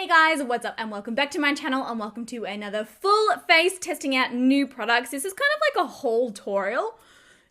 Hey guys, what's up and welcome back to my channel and welcome to another full face testing out new products. This is kind of like a haul tutorial.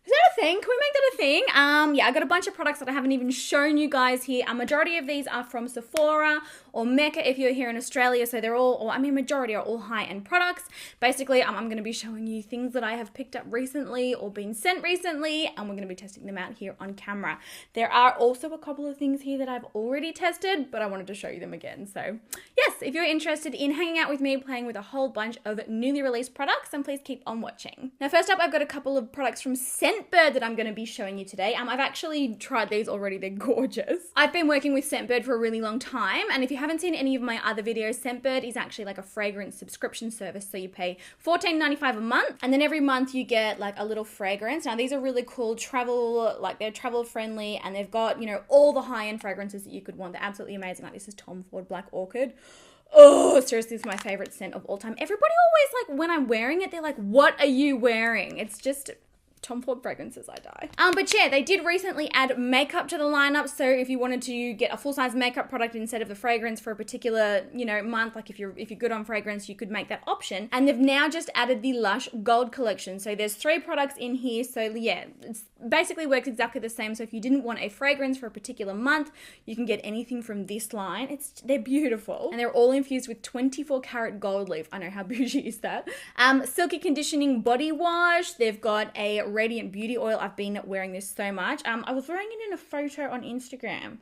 Is that a thing? Can we make that a thing? Yeah, I got a bunch of products that I haven't even shown you guys here. A majority of these are from Sephora or Mecca if you're here in Australia. So they're all, or I mean majority are all high-end products. Basically, I'm going to be showing you things that I have picked up recently or been sent recently, and we're going to be testing them out here on camera. There are also a couple of things here that I've already tested, but I wanted to show you them again. So yes, if you're interested in hanging out with me, playing with a whole bunch of newly released products, then please keep on watching. Now, first up, I've got a couple of products from Scentbird that I'm going to be showing you today. I've actually tried these already. They're gorgeous. I've been working with Scentbird for a really long time, and if you haven't seen any of my other videos, Scentbird is actually like a fragrance subscription service. So you pay $14.95 a month, and then every month you get like a little fragrance. Now these are really cool travel, like they're travel friendly, and they've got, you know, all the high-end fragrances that you could want. They're absolutely amazing. Like this is Tom Ford Black Orchid. Oh, seriously, it's my favorite scent of all time. Everybody always, like, when I'm wearing it, they're like, what are you wearing? It's just Tom Ford fragrances, I die. But yeah, they did recently add makeup to the lineup. So if you wanted to get a full-size makeup product instead of the fragrance for a particular, you know, month, like if you're good on fragrance, you could make that option. And they've now just added the Lush Gold Collection. So there's 3 products in here. So yeah, it's basically works exactly the same. So if you didn't want a fragrance for a particular month, you can get anything from this line. They're beautiful, and they're all infused with 24 karat gold leaf. I know, how bougie is that? Silky conditioning body wash. They've got a radiant beauty oil. I've been wearing this so much. I was wearing it in a photo on Instagram.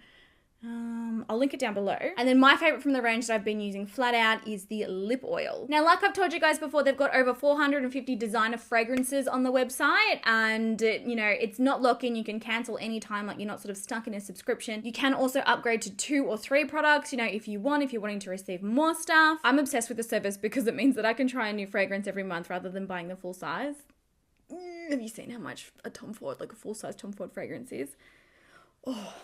I'll link it down below. And then my favorite from the range that I've been using flat out is the lip oil. Now, like I've told you guys before, they've got over 450 designer fragrances on the website, and you know, it's not lock-in. You can cancel anytime, like you're not sort of stuck in a subscription. You can also upgrade to 2 or 3 products, you know, if you're wanting to receive more stuff. I'm obsessed with the service because it means that I can try a new fragrance every month rather than buying the full size. Have you seen how much a Tom Ford, like a full-size Tom Ford fragrance is? Oh,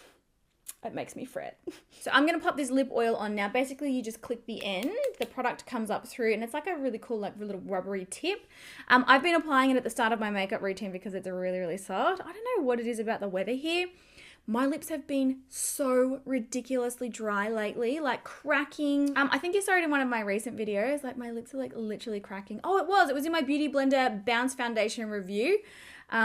it makes me fret. So I'm going to pop this lip oil on now. Basically, you just click the end. The product comes up through, and it's like a really cool, like little rubbery tip. I've been applying it at the start of my makeup routine because it's really, really soft. I don't know what it is about the weather here. My lips have been so ridiculously dry lately, like cracking. I think you saw it in one of my recent videos. Like my lips are like literally cracking. Oh, it was in my Beauty Blender Bounce Foundation review. I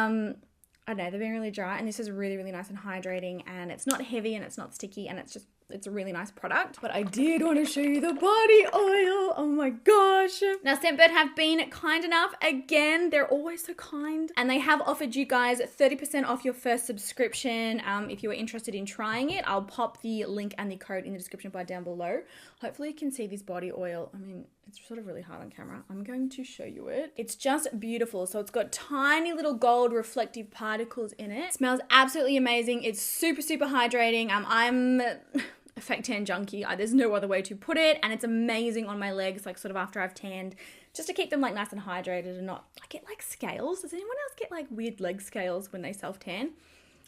don't know, they've been really dry, and this is really, really nice and hydrating, and it's not heavy and it's not sticky, and it's a really nice product. But I did want to show you the body oil. Oh my gosh. Now, Scentbird have been kind enough. Again, they're always so kind. And they have offered you guys 30% off your first subscription. If you are interested in trying it, I'll pop the link and the code in the description bar down below. Hopefully you can see this body oil. I mean, it's sort of really hard on camera. I'm going to show you it. It's just beautiful. So it's got tiny little gold reflective particles in it. It smells absolutely amazing. It's super, super hydrating. I'm a fake tan junkie. There's no other way to put it, and it's amazing on my legs, like sort of after I've tanned, just to keep them like nice and hydrated and not, I get like scales. Does anyone else get like weird leg scales when they self-tan?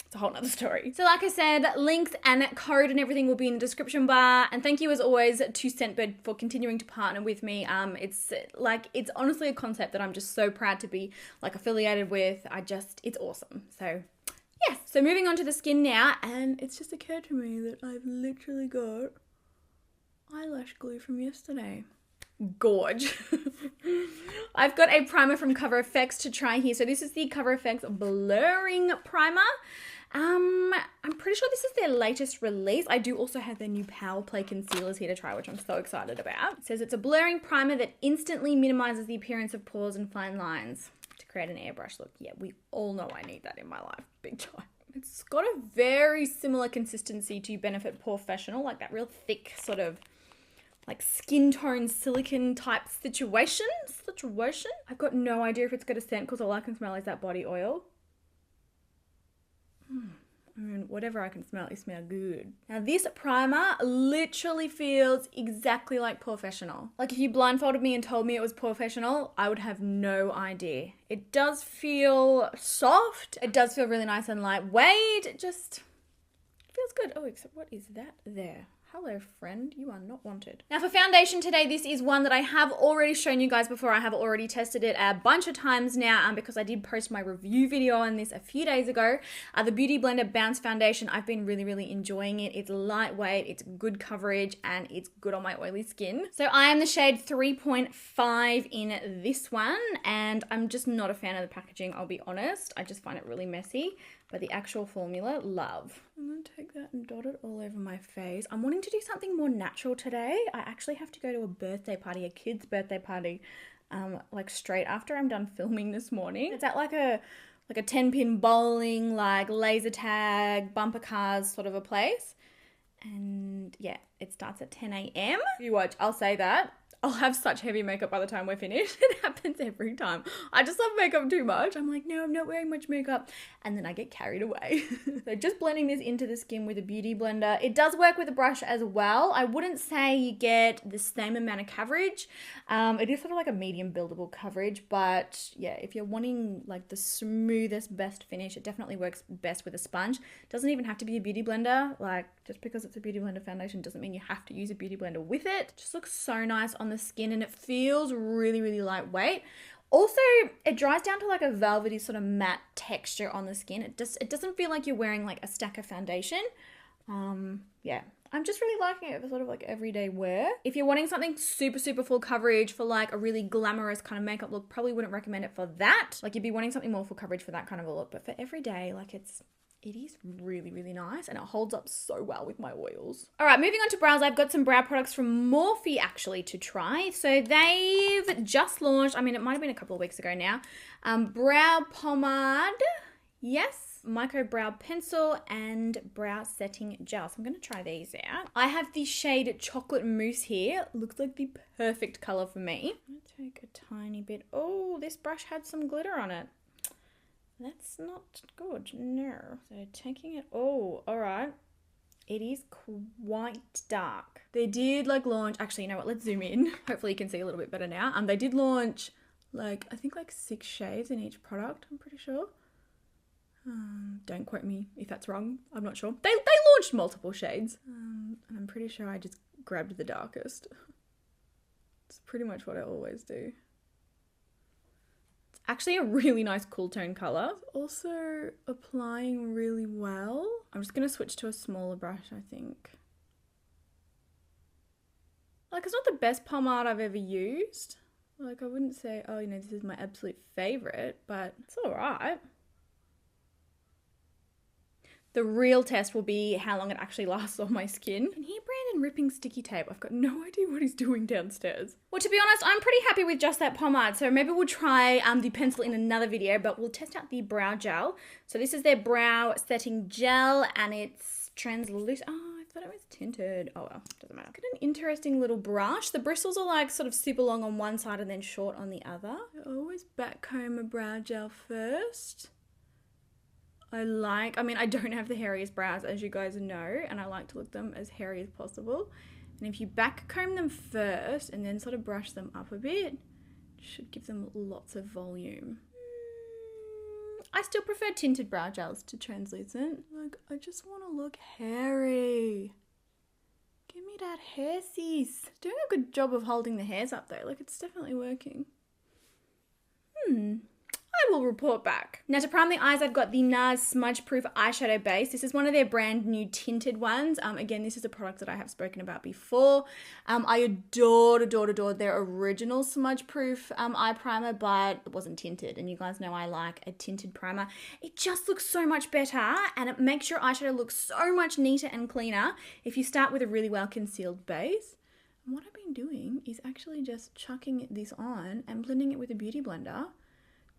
It's a whole nother story. So like I said, links and code and everything will be in the description bar. And thank you as always to Scentbird for continuing to partner with me. It's honestly a concept that I'm just so proud to be like affiliated with. It's awesome. So yes, so moving on to the skin now, and it's just occurred to me that I've literally got eyelash glue from yesterday. Gorge. I've got a primer from Cover FX to try here. So this is the Cover FX Blurring Primer. I'm pretty sure this is their latest release. I do also have their new Power Play concealers here to try, which I'm so excited about. It says it's a blurring primer that instantly minimizes the appearance of pores and fine lines to create an airbrush look. Yeah, we all know I need that in my life, big time. It's got a very similar consistency to Benefit Porefessional, like that real thick sort of like skin tone silicone type situation. I've got no idea if it's got a scent because all I can smell is that body oil. I mean, whatever I can smell, it smells good. Now this primer literally feels exactly like Porefessional. Like if you blindfolded me and told me it was Porefessional, I would have no idea. It does feel soft. It does feel really nice and lightweight. It just feels good. Oh, except what is that there? hello friend, you are not wanted. Now for foundation today, this is one that I have already shown you guys before. I have already tested it a bunch of times now because I did post my review video on this a few days ago. The Beauty Blender Bounce Foundation, I've been really enjoying it. It's lightweight, it's good coverage, and it's good on my oily skin. So I am the shade 3.5 in this one, and I'm just not a fan of the packaging, I'll be honest. I just find it really messy. But the actual formula, love. I'm going to take that and dot it all over my face. I'm wanting to do something more natural today. I actually have to go to a birthday party, a kid's birthday party, like straight after I'm done filming this morning. It's at like a 10-pin bowling, like laser tag, bumper cars sort of a place. And yeah, it starts at 10 a.m. You watch, I'll say that. I'll have such heavy makeup by the time we're finished. It happens every time. I just love makeup too much. I'm like, no, I'm not wearing much makeup. And then I get carried away. So just blending this into the skin with a beauty blender. It does work with a brush as well. I wouldn't say you get the same amount of coverage. It is sort of like a medium buildable coverage. But yeah, if you're wanting like the smoothest, best finish, it definitely works best with a sponge. Doesn't even have to be a beauty blender. Like just because it's a beauty blender foundation doesn't mean you have to use a beauty blender with it. Just looks so nice on the skin and it feels really lightweight. Also, it dries down to like a velvety sort of matte texture on the skin. It doesn't feel like you're wearing like a stack of foundation. Yeah, I'm just really liking it for sort of like everyday wear. If you're wanting something super full coverage for like a really glamorous kind of makeup look, probably wouldn't recommend it for that. Like you'd be wanting something more full coverage for that kind of a look, but for everyday, like it is really nice and it holds up so well with my oils. All right, moving on to brows. I've got some brow products from Morphe actually to try. So they've just launched, I mean, it might have been a couple of weeks ago now, brow pomade, yes, micro brow pencil and brow setting gel. So I'm going to try these out. I have the shade Chocolate Mousse here. Looks like the perfect color for me. I'm going to take a tiny bit. Oh, this brush had some glitter on it. That's not good, no. So taking it, oh, all right. It is quite dark. They did like launch, actually, you know what, let's zoom in. Hopefully you can see a little bit better now. They did launch like, I think like 6 shades in each product, I'm pretty sure. Don't quote me if that's wrong, I'm not sure. They launched multiple shades. And I'm pretty sure I just grabbed the darkest. It's pretty much what I always do. Actually a really nice cool tone color. Also applying really well. I'm just gonna switch to a smaller brush, I think. Like it's not the best pomade I've ever used. Like I wouldn't say, oh, you know, this is my absolute favorite, but it's all right. The real test will be how long it actually lasts on my skin. Can hear Brandon ripping sticky tape. I've got no idea what he's doing downstairs. Well, to be honest, I'm pretty happy with just that pomade. So maybe we'll try the pencil in another video, but we'll test out the brow gel. So this is their brow setting gel and it's translucent. Oh, I thought it was tinted. Oh well, doesn't matter. Got an interesting little brush. The bristles are like sort of super long on one side and then short on the other. I always back comb a brow gel first. I mean, I don't have the hairiest brows, as you guys know, and I like to look them as hairy as possible. And if you back comb them first and then sort of brush them up a bit, it should give them lots of volume. I still prefer tinted brow gels to translucent. Like, I just want to look hairy. Give me that hair, sis. Doing a good job of holding the hairs up though. Like, it's definitely working. I will report back. Now to prime the eyes, I've got the NARS Smudge Proof Eyeshadow Base. This is one of their brand new tinted ones. Again, this is a product that I have spoken about before. I adored their original Smudge Proof eye primer, but it wasn't tinted. And you guys know I like a tinted primer. It just looks so much better and it makes your eyeshadow look so much neater and cleaner if you start with a really well concealed base. And what I've been doing is actually just chucking this on and blending it with a beauty blender.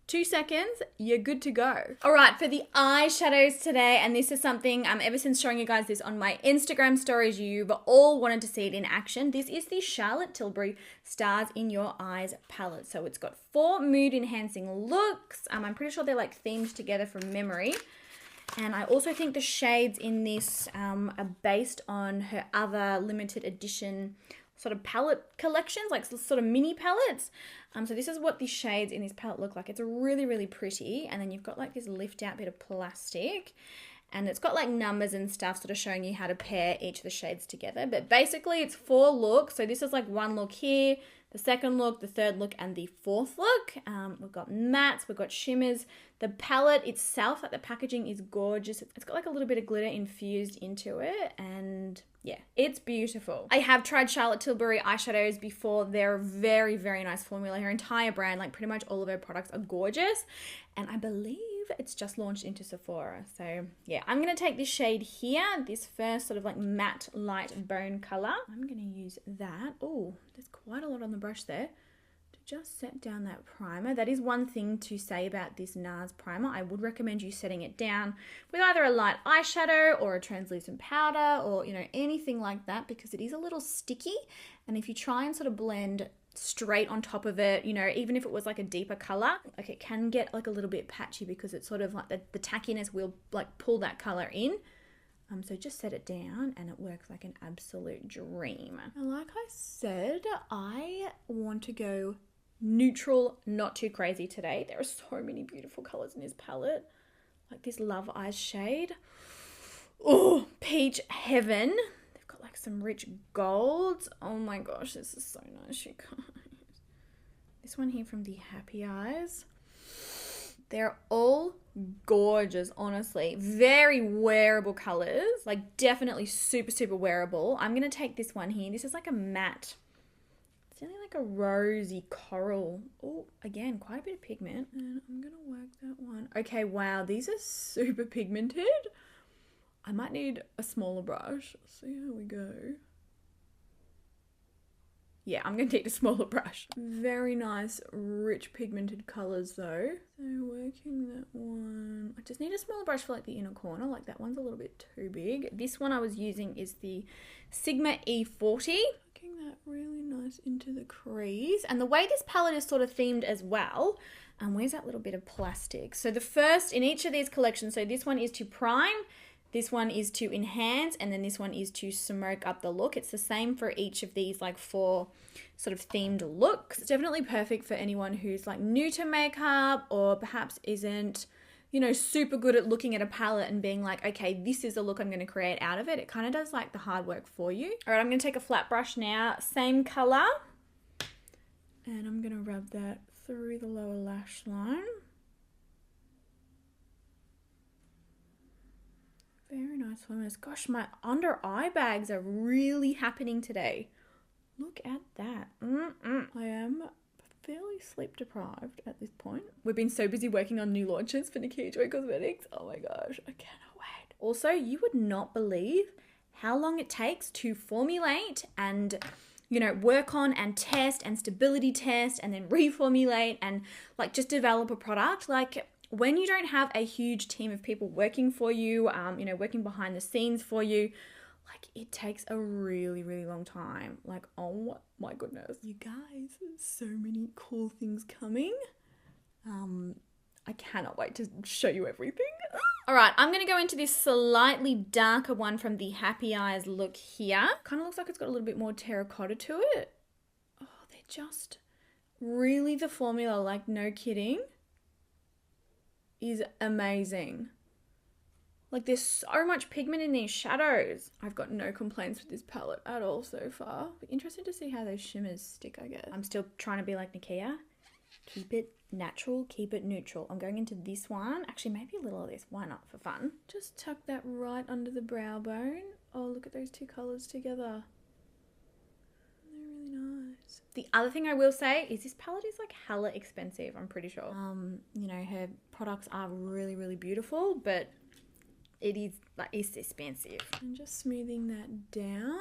2 seconds, you're good to go. All right, for the eyeshadows today, and this is something, ever since showing you guys this on my Instagram stories, you've all wanted to see it in action. This is the Charlotte Tilbury Stars in Your Eyes palette. So it's got 4 mood enhancing looks. I'm pretty sure they're like themed together from memory. And I also think the shades in this are based on her other limited edition sort of palette collections, like sort of mini palettes. So this is what the shades in this palette look like. It's really pretty. And then you've got like this lift out bit of plastic. And it's got like numbers and stuff sort of showing you how to pair each of the shades together. But basically it's 4 looks. So this is like 1 look here, the second look, the third look, and the 4th look. We've got mattes, we've got shimmers. The palette itself, like the packaging is gorgeous. It's got like a little bit of glitter infused into it, and yeah, it's beautiful. I have tried Charlotte Tilbury eyeshadows before. They're a very, very nice formula. Her entire brand, like pretty much all of her products are gorgeous, and I believe it's just launched into Sephora. So yeah, I'm going to take this shade here, this first sort of like matte light bone color. I'm going to use that. Oh, there's quite a lot on the brush there. Just set down that primer. That is one thing to say about this NARS primer. I would recommend you setting it down with either a light eyeshadow or a translucent powder, or you know, anything like that, because it is a little sticky, and if you try and sort of blend straight on top of it, you know, even if it was like a deeper color, like it can get like a little bit patchy because it's sort of like the tackiness will like pull that color in. So just set it down and it works like an absolute dream. And like I said, I want to go neutral, not too crazy today. There are so many beautiful colors in this palette, like this Love Eyes shade. Oh, peach heaven. They've got like some rich golds. Oh my gosh, this is so nice, you guys. This one here from the Happy Eyes. They're all gorgeous, honestly. Very wearable colors, like definitely super, super wearable. I'm going to take this one here. This is like a matte. It's only like a rosy coral. Oh, again, quite a bit of pigment. And I'm going to work that one. Okay, wow, these are super pigmented. I might need a smaller brush. Let's see how we go. Yeah, I'm going to take a smaller brush. Very nice, rich pigmented colors though. So working that one. I just need a smaller brush for like the inner corner. Like that one's a little bit too big. This one I was using is the Sigma E40. Working that really nice into the crease. And the way this palette is sort of themed as well. Where's that little bit of plastic? So the first in each of these collections, so this one is to prime, this one is to enhance, and then this one is to smoke up the look. It's the same for each of these like 4 sort of themed looks. It's definitely perfect for anyone who's like new to makeup or perhaps isn't, you know, super good at looking at a palette and being like, okay, this is the look I'm going to create out of it. It kind of does like the hard work for you. All right, I'm going to take a flat brush now, same color, and I'm going to rub that through the lower lash line. Very nice formula. Gosh, my under eye bags are really happening today. Look at that. I am fairly sleep deprived at this point. We've been so busy working on new launches for Nikki Joy Cosmetics. Oh my gosh, I cannot wait. Also, you would not believe how long it takes to formulate and, you know, work on and test and stability test and then reformulate and like just develop a product. Like, when you don't have a huge team of people working for you, you know, working behind the scenes for you, like it takes a really, really long time. Like, oh my goodness. You guys, so many cool things coming. I cannot wait to show you everything. All right, I'm going to go into this slightly darker one from the Happy Eyes look here. Kind of looks like it's got a little bit more terracotta to it. Oh, they're just really the formula, like no kidding, is amazing. Like there's so much pigment in these shadows. I've got no complaints with this palette at all so far. But interested to see how those shimmers stick, I guess. I'm still trying to be like Nikia. Keep it natural, keep it neutral. I'm going into this one. Actually, maybe a little of this. Why not, for fun? Just tuck that right under the brow bone. Oh, look at those 2 colors together. They're really nice. The other thing I will say is this palette is like hella expensive, I'm pretty sure. You know, her products are really, really beautiful, but it is like, it's expensive. I'm just smoothing that down.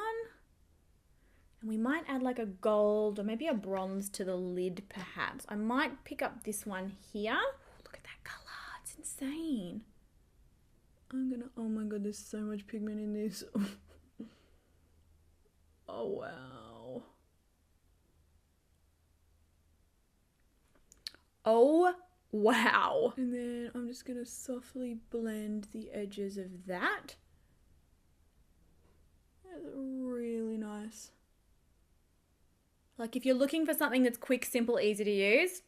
And we might add like a gold or maybe a bronze to the lid perhaps. I might pick up this one here. Look at that color, it's insane. oh my god, there's so much pigment in this. Oh wow. Oh wow. And then I'm just gonna softly blend the edges of that. That's really nice. Like if you're looking for something that's quick, simple, easy to use,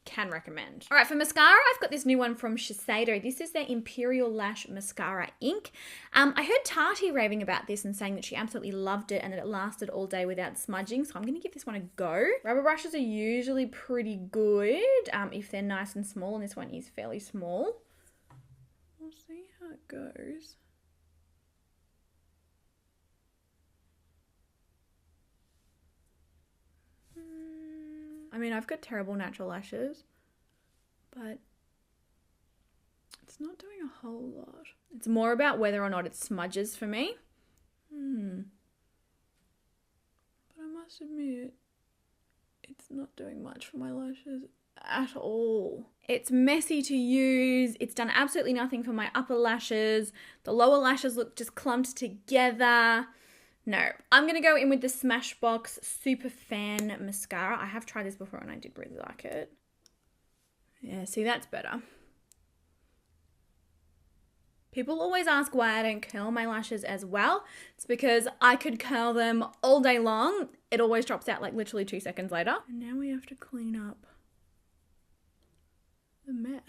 can recommend. All right, for mascara, I've got this new one from Shiseido. This is their Imperial Lash Mascara Ink. I heard Tati raving about this and saying that she absolutely loved it and that it lasted all day without smudging, so I'm gonna give this one a go. Rubber brushes are usually pretty good if they're nice and small, and this one is fairly small. We'll see how it goes. I mean, I've got terrible natural lashes, but it's not doing a whole lot. It's more about whether or not it smudges for me. But I must admit, it's not doing much for my lashes at all. It's messy to use. It's done absolutely nothing for my upper lashes. The lower lashes look just clumped together. No, I'm going to go in with the Smashbox Super Fan Mascara. I have tried this before and I did really like it. Yeah, see, that's better. People always ask why I don't curl my lashes as well. It's because I could curl them all day long. It always drops out like literally 2 seconds later. And now we have to clean up the mess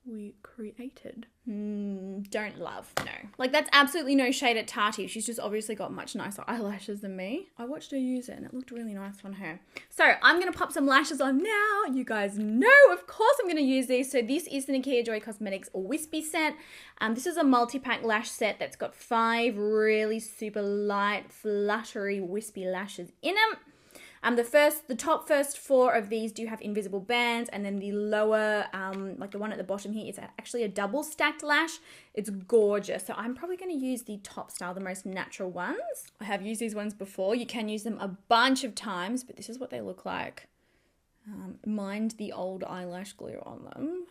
we created. Don't love, no. Like, that's absolutely no shade at Tati. She's just obviously got much nicer eyelashes than me. I watched her use it and it looked really nice on her. So I'm gonna pop some lashes on now. You guys know, of course I'm gonna use these. So this is the Nickiajoy Cosmetics Wispy set. This is a multi-pack lash set that's got 5 really super light, fluttery, wispy lashes in them. The top first 4 of these do have invisible bands, and then the lower, like the one at the bottom here, is actually a double stacked lash. It's gorgeous. So I'm probably going to use the top style, the most natural ones. I have used these ones before. You can use them a bunch of times, but this is what they look like. Mind the old eyelash glue on them.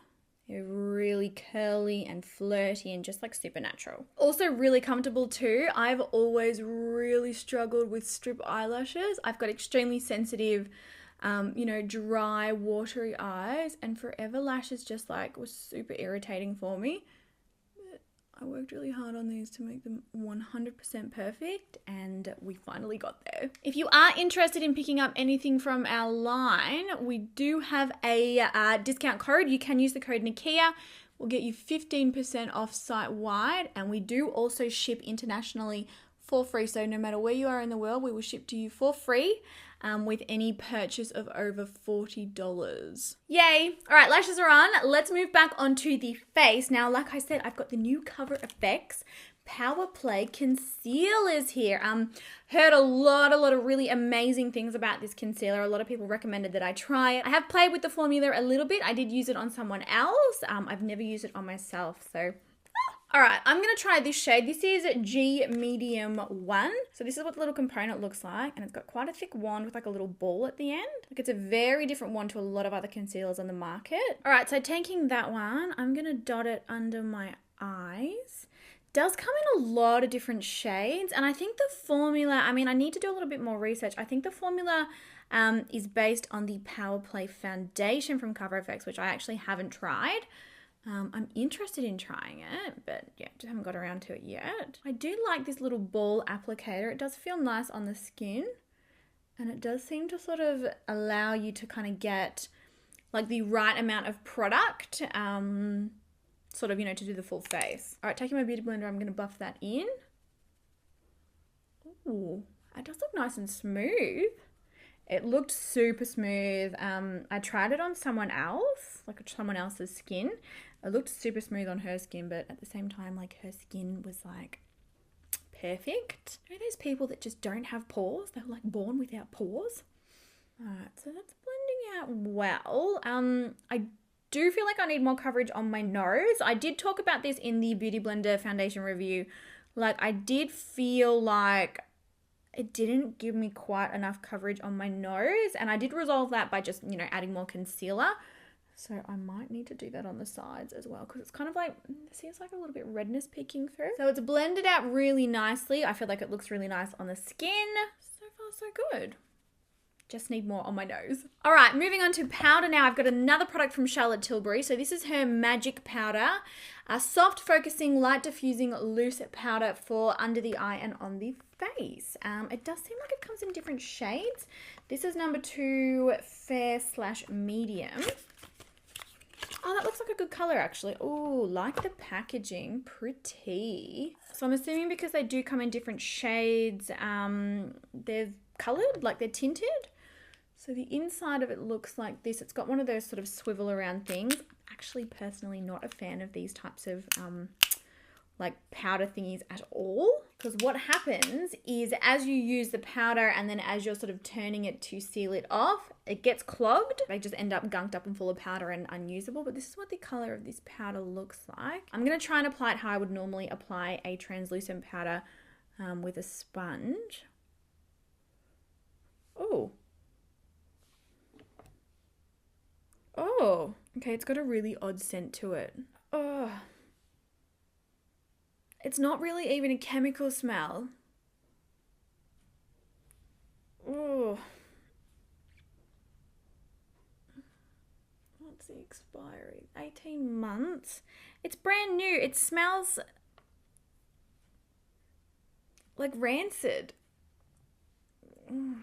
They're really curly and flirty and just like super natural. Also really comfortable too. I've always really struggled with strip eyelashes. I've got extremely sensitive, dry, watery eyes, and forever lashes just like was super irritating for me. I worked really hard on these to make them 100% perfect, and we finally got there. If you are interested in picking up anything from our line, we do have a discount code. You can use the code Nikia. We'll get you 15% off site-wide, and we do also ship internationally for free. So no matter where you are in the world, we will ship to you for free with any purchase of over $40. Yay! All right, lashes are on. Let's move back onto the face. Now, like I said, I've got the new Cover FX Power Play Concealers here. Heard a lot of really amazing things about this concealer. A lot of people recommended that I try it. I have played with the formula a little bit. I did use it on someone else. I've never used it on myself, so... All right, I'm going to try this shade. This is G Medium 1. So this is what the little component looks like. And it's got quite a thick wand with like a little ball at the end. Like, it's a very different wand to a lot of other concealers on the market. All right, so taking that one, I'm going to dot it under my eyes. Does come in a lot of different shades. And I think the formula, I mean, I need to do a little bit more research. I think the formula is based on the Power Play Foundation from Cover FX, which I actually haven't tried. I'm interested in trying it, but yeah, just haven't got around to it yet. I do like this little ball applicator. It does feel nice on the skin, and it does seem to sort of allow you to kind of get like the right amount of product, sort of, to do the full face. All right, taking my beauty blender, I'm going to buff that in. Ooh, it does look nice and smooth. It looked super smooth. I tried it on someone else, like someone else's skin. It looked super smooth on her skin, but at the same time, like, her skin was like perfect. You know those people that just don't have pores? They're like born without pores. All right, so that's blending out well. I do feel like I need more coverage on my nose. I did talk about this in the Beauty Blender foundation review. Like, I did feel like it didn't give me quite enough coverage on my nose, and I did resolve that by just, adding more concealer. So I might need to do that on the sides as well, because it's kind of like, see, it's like a little bit redness peeking through. So it's blended out really nicely. I feel like it looks really nice on the skin. So far, so good. Just need more on my nose. All right, moving on to powder now. I've got another product from Charlotte Tilbury. So this is her Magic Powder, a soft focusing, light diffusing, loose powder for under the eye and on the face. It does seem like it comes in different shades. This is number 2, fair/medium. Oh, that looks like a good color actually. Oh, like the packaging, pretty. So I'm assuming because they do come in different shades, they're colored, like they're tinted. So the inside of it looks like this. It's got one of those sort of swivel around things. I'm actually personally not a fan of these types of like powder thingies at all, because what happens is as you use the powder and then as you're sort of turning it to seal it off, it gets clogged. They just end up gunked up and full of powder and unusable. But this is what the color of this powder looks like. I'm going to try and apply it how I would normally apply a translucent powder with a sponge. Oh. Oh. Okay, it's got a really odd scent to it. Oh. It's not really even a chemical smell. Oh. What's the expiry? 18 months. It's brand new. It smells like rancid. Oh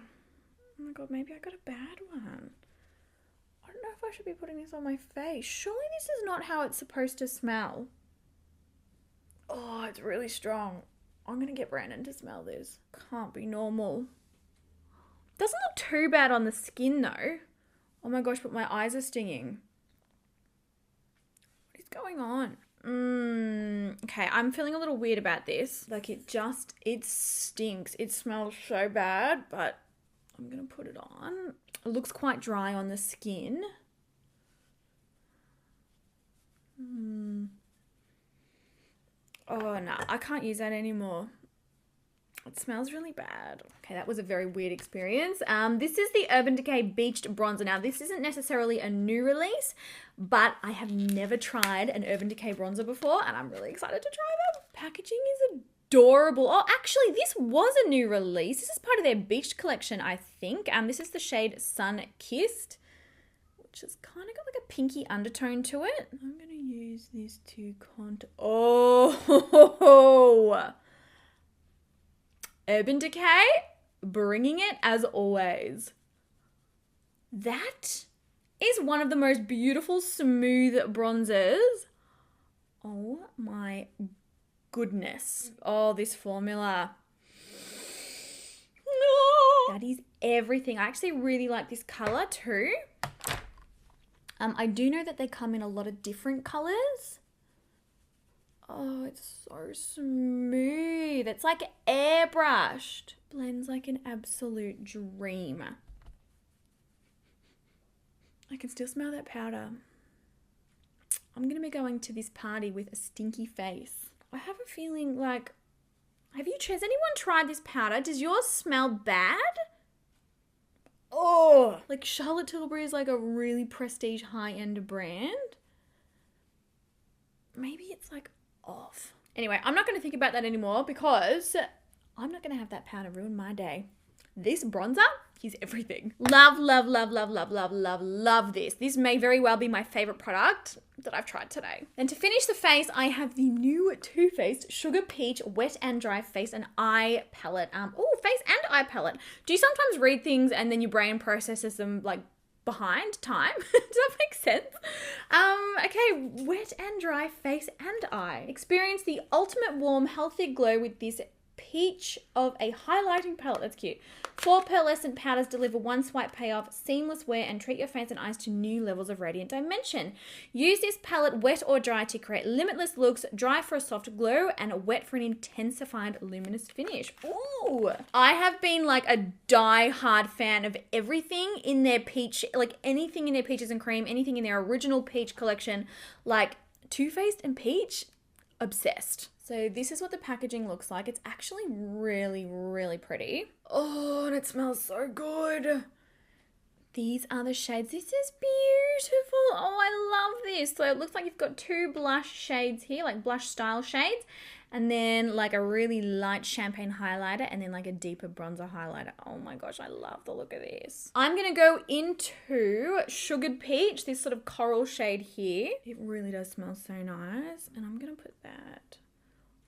my god, maybe I got a bad one. I don't know if I should be putting this on my face. Surely this is not how it's supposed to smell. Oh, it's really strong. I'm going to get Brandon to smell this. Can't be normal. Doesn't look too bad on the skin though. Oh my gosh, but my eyes are stinging. What is going on? Okay, I'm feeling a little weird about this. Like it stinks. It smells so bad, but I'm going to put it on. It looks quite dry on the skin. Oh, no, I can't use that anymore. It smells really bad. Okay, that was a very weird experience. This is the Urban Decay Beached Bronzer. Now, this isn't necessarily a new release, but I have never tried an Urban Decay bronzer before, and I'm really excited to try them. Packaging is adorable. Oh, actually, this was a new release. This is part of their Beached collection, I think. This is the shade Sun Kissed, which has kind of got like a pinky undertone to it. I'm going to use this to contour. Oh! Urban Decay, bringing it as always. That is one of the most beautiful smooth bronzers. Oh my goodness. Oh, this formula. No. That is everything. I actually really like this color too. I do know that they come in a lot of different colors. Oh, it's so smooth. It's like airbrushed. Blends like an absolute dream. I can still smell that powder. I'm going to be going to this party with a stinky face. I have a feeling like, has anyone tried this powder? Does yours smell bad? Oh, like Charlotte Tilbury is like a really prestige high-end brand. Maybe it's like off. Anyway, I'm not going to think about that anymore because I'm not going to have that powder ruin my day. This bronzer is everything. Love, love, love, love, love, love, love, love this. This may very well be my favorite product that I've tried today. And to finish the face, I have the new Too Faced Sugar Peach Wet and Dry Face and Eye Palette. Face and eye palette. Do you sometimes read things and then your brain processes them like behind time? Does that make sense? Okay, wet and dry face and eye. Experience the ultimate warm, healthy glow with this peach of a highlighting palette. That's cute. 4 pearlescent powders deliver one swipe payoff, seamless wear, and treat your face and eyes to new levels of radiant dimension. Use this palette wet or dry to create limitless looks, dry for a soft glow, and wet for an intensified luminous finish. Ooh! I have been like a die-hard fan of everything in their peach, like anything in their peaches and cream, anything in their original peach collection, like Too Faced and peach, obsessed. So this is what the packaging looks like. It's actually really, really pretty. Oh, and it smells so good. These are the shades. This is beautiful. Oh, I love this. So it looks like you've got 2 blush shades here, like blush style shades, and then like a really light champagne highlighter, and then like a deeper bronzer highlighter. Oh my gosh, I love the look of this. I'm going to go into Sugared Peach, this sort of coral shade here. It really does smell so nice. And I'm going to put that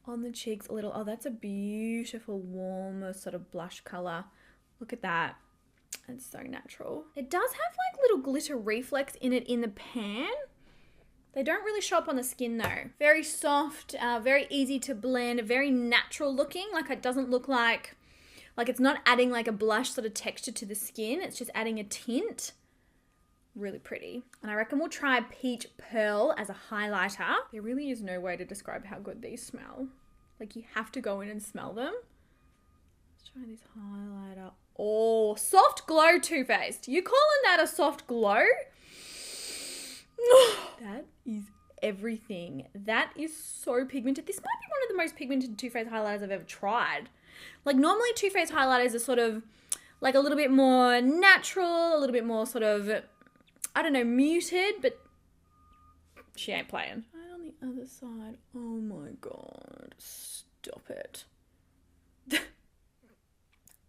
on the cheeks a little. Oh, that's a beautiful warm sort of blush color. Look at that. It's so natural. It does have like little glitter reflex in it in the pan. They don't really show up on the skin though. Very soft, very easy to blend, very natural looking. Like it doesn't look like it's not adding like a blush sort of texture to the skin. It's just adding a tint. Really pretty. And I reckon we'll try Peach Pearl as a highlighter. There really is no way to describe how good these smell. Like you have to go in and smell them. Let's try this highlighter. Oh, soft glow Too Faced. You calling that a soft glow? That is everything. That is so pigmented. This might be one of the most pigmented Too Faced highlighters I've ever tried. Like normally Too Faced highlighters are sort of like a little bit more natural, a little bit more sort of, I don't know, muted, but she ain't playing. Right on the other side. Oh my God. Stop it.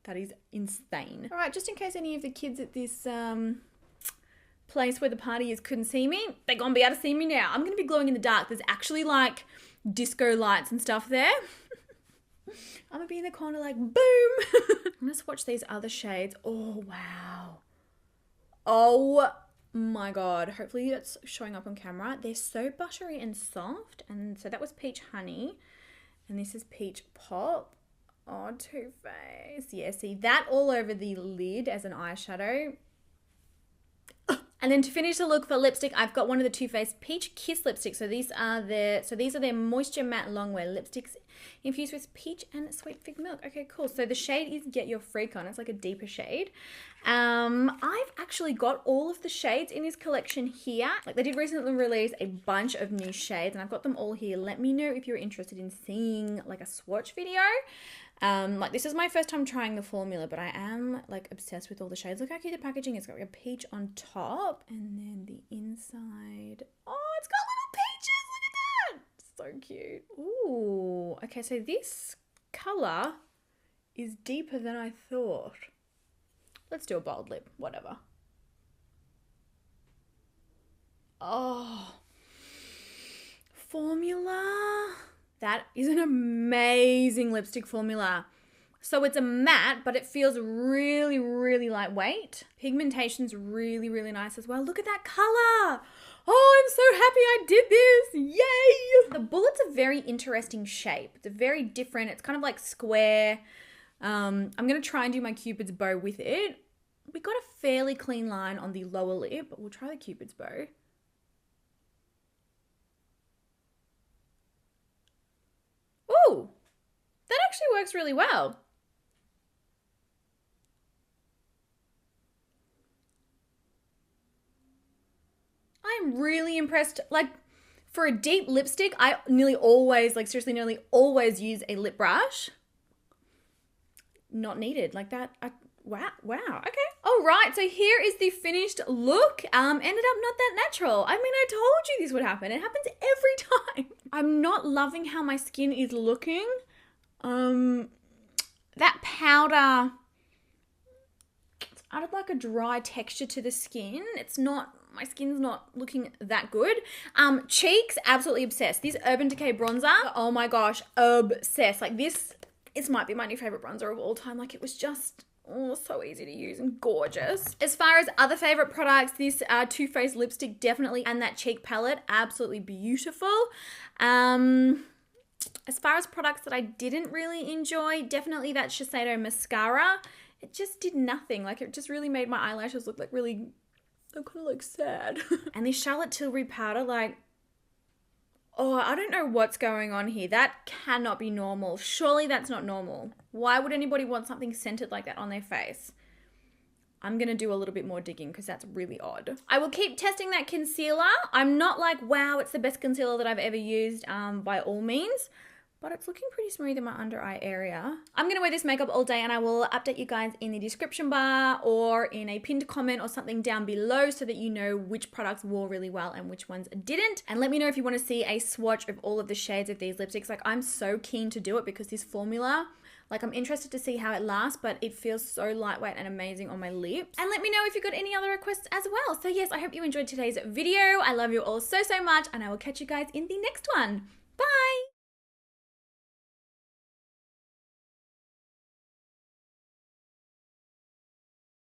That is insane. All right, just in case any of the kids at this place where the party is couldn't see me, they're gonna be able to see me now. I'm gonna be glowing in the dark. There's actually like disco lights and stuff there. I'm gonna be in the corner like boom. I'm gonna swatch these other shades. Oh, wow. Oh my God. Hopefully it's showing up on camera. They're so buttery and soft. And so that was Peach Honey. And this is Peach Pop. Oh, Too Faced. Yeah, see that all over the lid as an eyeshadow. And then to finish the look for lipstick, I've got one of the Too Faced Peach Kiss lipsticks. So these are their Moisture Matte Longwear lipsticks infused with peach and sweet fig milk. Okay, cool. So the shade is Get Your Freak On. It's like a deeper shade. I've actually got all of the shades in this collection here. Like they did recently release a bunch of new shades and I've got them all here. Let me know if you're interested in seeing like a swatch video. Like this is my first time trying the formula, but I am like obsessed with all the shades. Look how cute the packaging is. It's got like a peach on top and then the inside. Oh, it's got little peaches. Look at that. So cute. Ooh. Okay, so this color is deeper than I thought. Let's do a bold lip, whatever. Oh. Formula. That is an amazing lipstick formula. So it's a matte, but it feels really, really lightweight. Pigmentation's really, really nice as well. Look at that color. Oh, I'm so happy I did this. Yay. The bullet's a very interesting shape. It's a very different, it's kind of like square. I'm going to try and do my Cupid's bow with it. We got a fairly clean line on the lower lip, but we'll try the Cupid's bow. Ooh, that actually works really well. I'm really impressed. Like for a deep lipstick, I nearly always, like seriously, nearly always use a lip brush. Not needed like that. Wow, okay. All right, so here is the finished look. Ended up not that natural. I mean, I told you this would happen. It happens every time. I'm not loving how my skin is looking. That powder, it's added like a dry texture to the skin. It's not, my skin's not looking that good. Cheeks, absolutely obsessed. This Urban Decay bronzer, oh my gosh, obsessed. Like this might be my new favorite bronzer of all time. Like it was just, oh, so easy to use and gorgeous. As far as other favorite products, this Too Faced lipstick definitely, and that cheek palette, absolutely beautiful. As far as products that I didn't really enjoy, definitely that Shiseido mascara. It just did nothing. Like it just really made my eyelashes look like really, they're kind of like sad. And this Charlotte Tilbury powder, like, oh, I don't know what's going on here. That cannot be normal. Surely that's not normal. Why would anybody want something scented like that on their face? I'm going to do a little bit more digging because that's really odd. I will keep testing that concealer. I'm not like, wow, it's the best concealer that I've ever used by all means, but it's looking pretty smooth in my under eye area. I'm going to wear this makeup all day and I will update you guys in the description bar or in a pinned comment or something down below so that you know which products wore really well and which ones didn't. And let me know if you want to see a swatch of all of the shades of these lipsticks. Like I'm so keen to do it because this formula, like I'm interested to see how it lasts, but it feels so lightweight and amazing on my lips. And let me know if you've got any other requests as well. So yes, I hope you enjoyed today's video. I love you all so, so much and I will catch you guys in the next one.